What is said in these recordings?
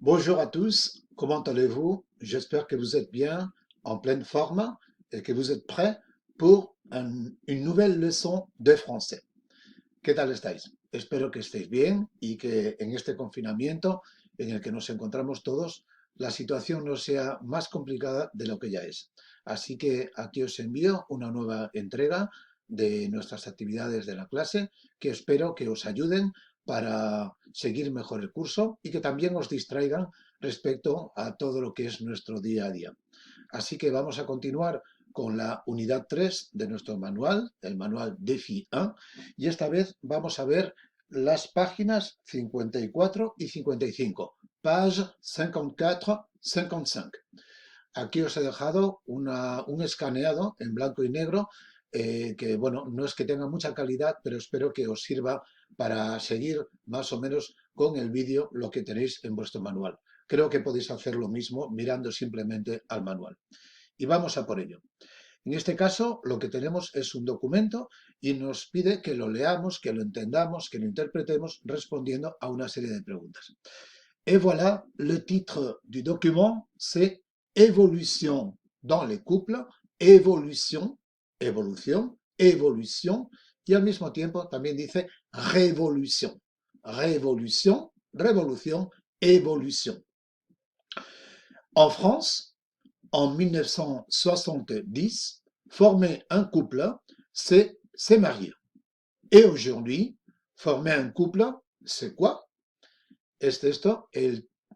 Bonjour à tous, comment allez-vous? J'espère que vous êtes bien, en pleine forme et que vous êtes prêts pour une nouvelle leçon de français. ¿Qué tal estáis? Espero que estéis bien y que en este confinamiento en el que nos encontramos todos, la situación no sea más complicada de lo que ya es. Así que aquí os envío una nueva entrega de nuestras actividades de la clase que espero que os ayuden para seguir mejor el curso y que también os distraigan respecto a todo lo que es nuestro día a día. Así que vamos a continuar con la unidad 3 de nuestro manual, el manual DEFI 1, y esta vez vamos a ver las páginas 54 y 55, page 54-55. Aquí os he dejado un escaneado en blanco y negro que, bueno, no es que tenga mucha calidad, pero espero que os sirva para seguir más o menos con el vídeo lo que tenéis en vuestro manual. Creo que podéis hacer lo mismo mirando simplemente al manual. Y vamos a por ello. En este caso, lo que tenemos es un documento y nos pide que lo leamos, que lo entendamos, que lo interpretemos respondiendo a una serie de preguntas. Et voilà, le titre du document, c'est Évolution dans les couples, évolution, évolution, évolution, y al mismo tiempo también dice révolution, révolution, révolution, évolution. En France, en 1970, former un couple, c'est se marier. Et aujourd'hui, former un couple, c'est quoi? Es esto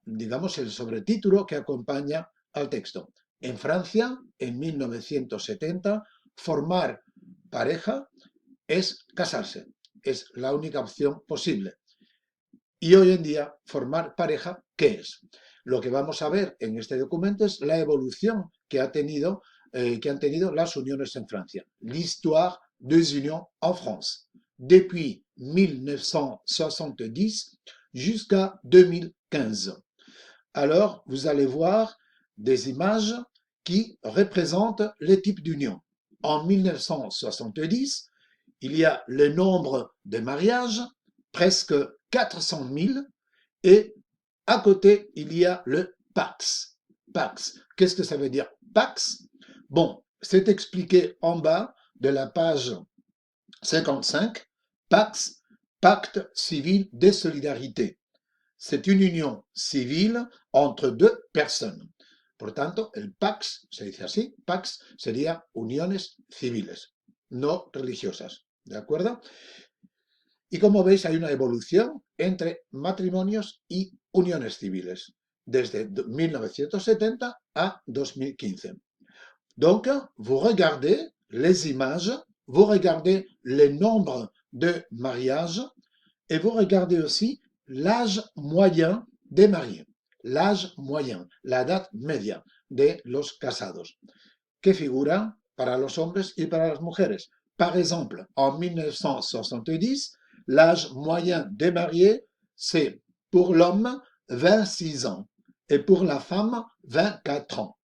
digamos, el sobretítulo que acompaña al texto. En Francia, en 1970, formar pareja es casarse. Es la única opción posible. Y hoy en día, formar pareja, ¿qué es? Lo que vamos a ver en este documento es la evolución que han tenido las uniones en Francia. L'histoire des unions en France. Depuis 1970 jusqu'à 2015. Alors, vous allez voir des images qui représentent les types d'unions. En 1970, il y a le nombre de mariages, presque 400 000, et à côté, il y a le Pax. Pax. Qu'est-ce que ça veut dire Pax? Bon, c'est expliqué en bas de la page 55. Pax, pacte civil de solidarité. C'est une union civile entre deux personnes. Por tanto, el Pax, se dice así, Pax sería uniones civiles, no religiosas. ¿De acuerdo? Y como veis, hay una evolución entre matrimonios y uniones civiles, desde 1970 a 2015. Donc, vous regardez les images, vous regardez le nombre de mariages et vous regardez aussi l'âge moyen des mariés, l'âge moyen, la edad media de los casados, que figura para los hombres y para las mujeres. Par exemple, en 1970, l'âge moyen des mariés, c'est pour l'homme 26 ans et pour la femme 24 ans.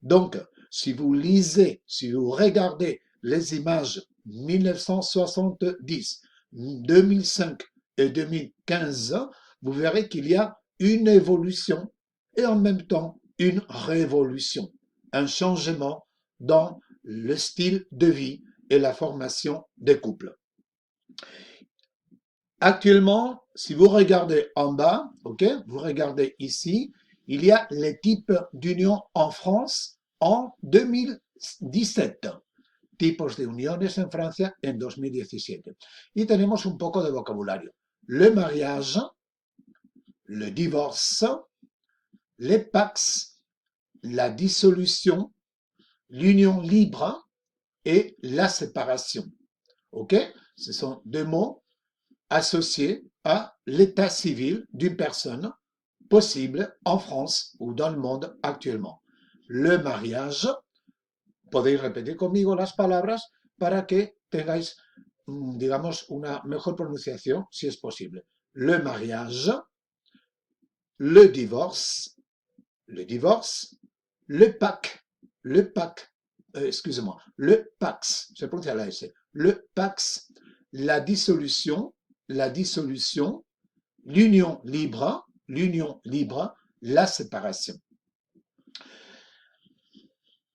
Donc, si vous lisez, si vous regardez les images 1970, 2005 et 2015, vous verrez qu'il y a une évolution et en même temps une révolution, un changement dans le style de vie et la formation des couples. Actuellement, si vous regardez en bas, okay, vous regardez ici, il y a les types d'unions en France en 2017. Tipos de uniones en Francia en 2017. Y tenemos un poco de vocabulario. Le mariage, le divorce, les pax, la dissolution, l'union libre et la séparation. Ok? Ce sont deux mots associés à l'état civil d'une personne possible en France ou dans le monde actuellement. Le mariage, podéis repetir conmigo las palabras para que tengáis, digamos, una mejor pronunciación si es posible. Le mariage, le divorce, le PAC, excusez-moi, le PAX, se pronuncia la S, le PAX, la dissolution, l'union libre, la separación.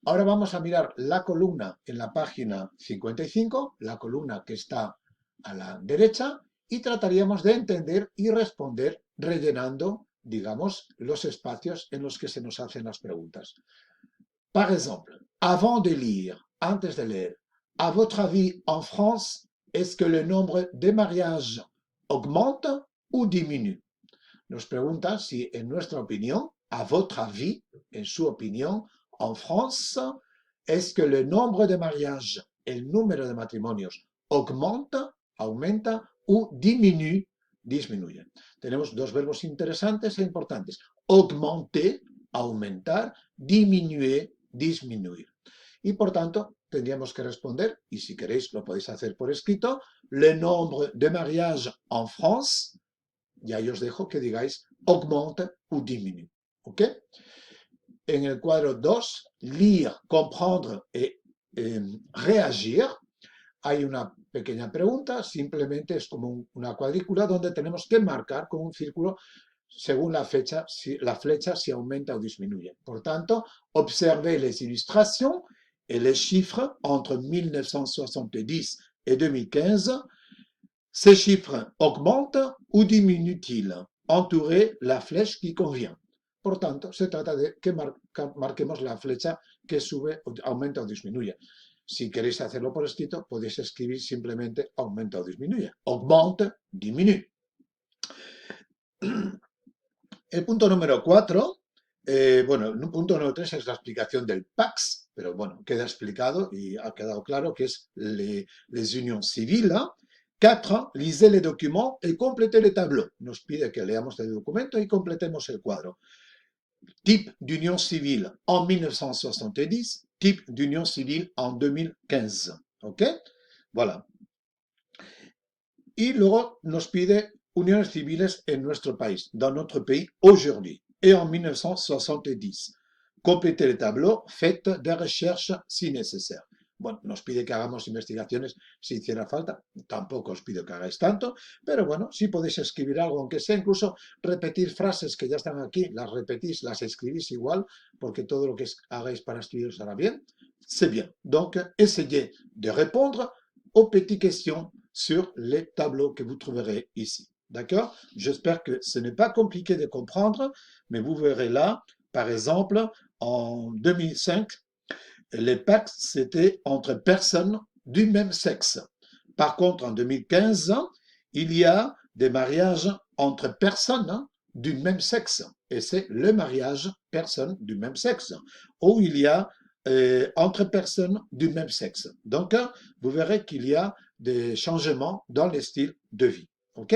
Ahora vamos a mirar la columna en la página 55, la columna que está a la derecha, y trataríamos de entender y responder rellenando, digamos, los espacios en los que se nos hacen las preguntas. Par exemple, avant de lire, antes de leer, à votre avis, en France, est-ce que le nombre de mariages augmente ou diminue? Nos pregunta si, en nuestra opinión, à votre avis, en su opinión, en France, est-ce que le nombre de mariages, el número de matrimonios, aumenta ou diminue, disminuye. Tenemos dos verbos interesantes e importantes. Augmenter, aumentar, diminuer, disminuir. Y por tanto, tendríamos que responder, y si queréis lo podéis hacer por escrito, le nombre de mariages en France, ya yo os dejo que digáis augmente ou diminue. ¿Ok? En el cuadro 2, lire, comprendre et réagir, hay una pequeña pregunta, simplemente es como una cuadrícula donde tenemos que marcar con un círculo según la flecha si aumenta o disminuye. Por tanto, observez les illustrations et les chiffres entre 1970 et 2015. Ces chiffres augmentent ou diminuent-ils? Entourez la flèche qui convient. Por tanto, se trata de que marquemos la flecha que sube, aumenta o disminuye. Si queréis hacerlo por escrito, podéis escribir simplemente aumenta o disminuye. Augmente, diminue. El punto número 4, bueno, el punto número 3 es la explicación del PACS, pero bueno, queda explicado y ha quedado claro que es les unions civiles. 4, lisez les documents et complétez le tableau. Nos pide que leamos el documento y completemos el cuadro. Type d'union civile en 1970, type d'union civile en 2015. ¿Ok? Voilà. Y luego nos pide uniones civiles en nuestro país, dans notre pays aujourd'hui, et en 1970. Complétez le tableau, faites des recherches si nécessaire. Bueno, nos pide que hagamos investigaciones si hiciera falta. Tampoco os pido que hagáis tanto, pero bueno, si podéis escribir algo, aunque sea incluso repetir frases que ya están aquí, las repetís, las escribís igual, porque todo lo que hagáis para escribir estará bien. C'est bien. Donc, essayez de répondre aux petites questions sur les tableaux que vous trouverez ici. D'accord? J'espère que ce n'est pas compliqué de comprendre, mais vous verrez là, par exemple, en 2005, les pactes, c'était entre personnes du même sexe. Par contre, en 2015, il y a des mariages entre personnes du même sexe. Et c'est le mariage personne du même sexe. Où il y a entre personnes du même sexe. Donc, vous verrez qu'il y a des changements dans les styles de vie. OK?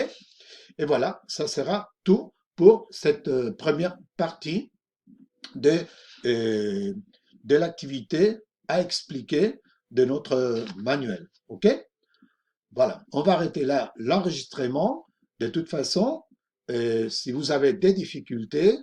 Et voilà, ça sera tout pour cette première partie de l'activité à expliquer de notre manuel. OK? Voilà, on va arrêter là l'enregistrement. De toute façon, si vous avez des difficultés,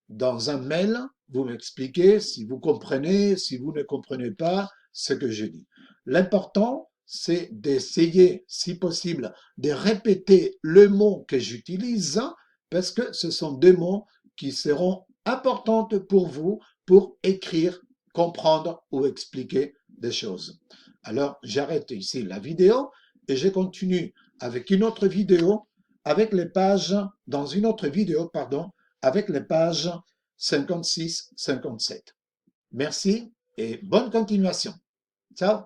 dans un mail, vous m'expliquez si vous comprenez, si vous ne comprenez pas ce que je dis. L'important, c'est d'essayer, si possible, de répéter le mot que j'utilise, parce que ce sont des mots qui seront importants pour vous pour écrire, comprendre ou expliquer des choses. Alors, j'arrête ici la vidéo et je continue avec une autre vidéo, avec les pages, dans une autre vidéo, pardon, avec les pages 56-57. Merci et bonne continuation. Ciao!